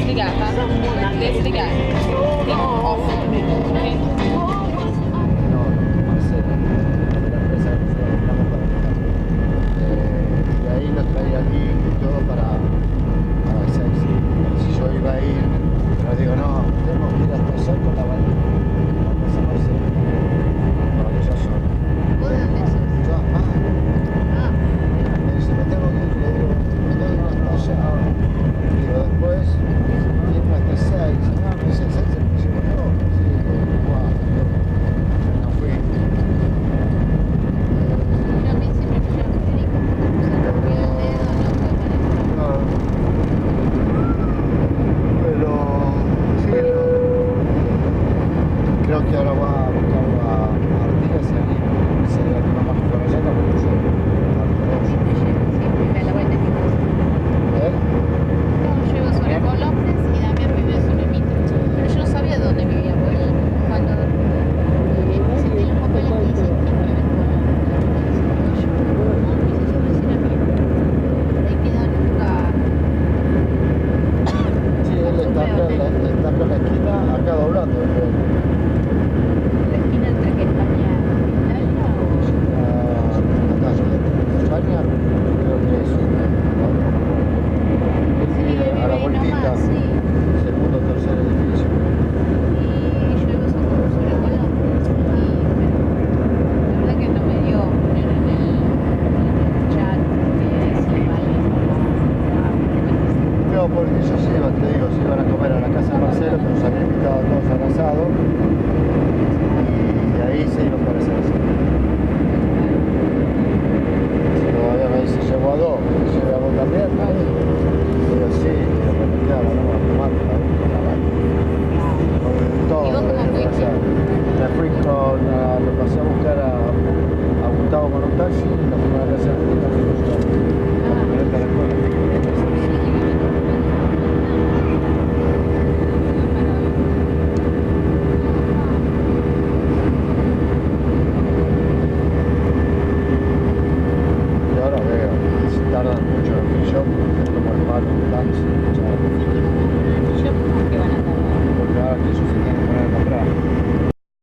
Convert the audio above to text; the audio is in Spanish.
Slegata? Deslegata. Take off. Ok? No, Marcela, de la empresa que nosotros compramos para viajar. Y ahí lo traía aquí y todo para Sexy. Si yo iba a ir, les digo, no, tenemos que ir hasta el sol con la banda. Vamos a Marcela. Para que yo solo. ¿Vos de dónde sos? Yo, Ah, me dice, me tengo que ir, le digo, me tengo que ir hasta allá. Le digo, después, irme hasta Sexy. No, me dice, Sexy, me dice, no, sí, guau, no fui. yo a mí siempre me llevan Federico. Se me rompió el dedo, no puedo manejar. Claro. Pero sí, creo que ahora va a buscar a Artigas y a Lima. Se anima más por allá que por yo. Me llevan siempre, me da la vuelta a mi casa. ¿Eh? Yo llevo sobre Colópolis y Damián vive sobre Mitre. Pero yo no sabía dónde vivía, porque él, cuando presenté los papeles me dice, ¿quién vive en Colópolis? Y yo, no, me dice, yo recién aquí. Por ahí quedó nunca. Sí, él está acá, está acá en la esquina, acá doblando. La esquina entre que España y Italia o. La calle de España, creo que es. Sí, él A la vive ahí vueltita, nomás, sí. segundo o tercer edificio. Y yo vivo sobre Colón. Y bueno, la verdad que no me dio poner en el chat que si alguien No, porque ellos iban, te digo, se iban a comer a la casa de Marcelo, que nos había invitado a todos al asado, y de ahí se iban para Sexy. Todavía me dice, llevo a dos, llevo a vos también, ¿no? Digo, sí, pero me quedaba, no me tomar con la mano. Con todo. ¿Y vos cómo fuiste? Me fui con, lo pasé a buscar a Gustavo con un taxi,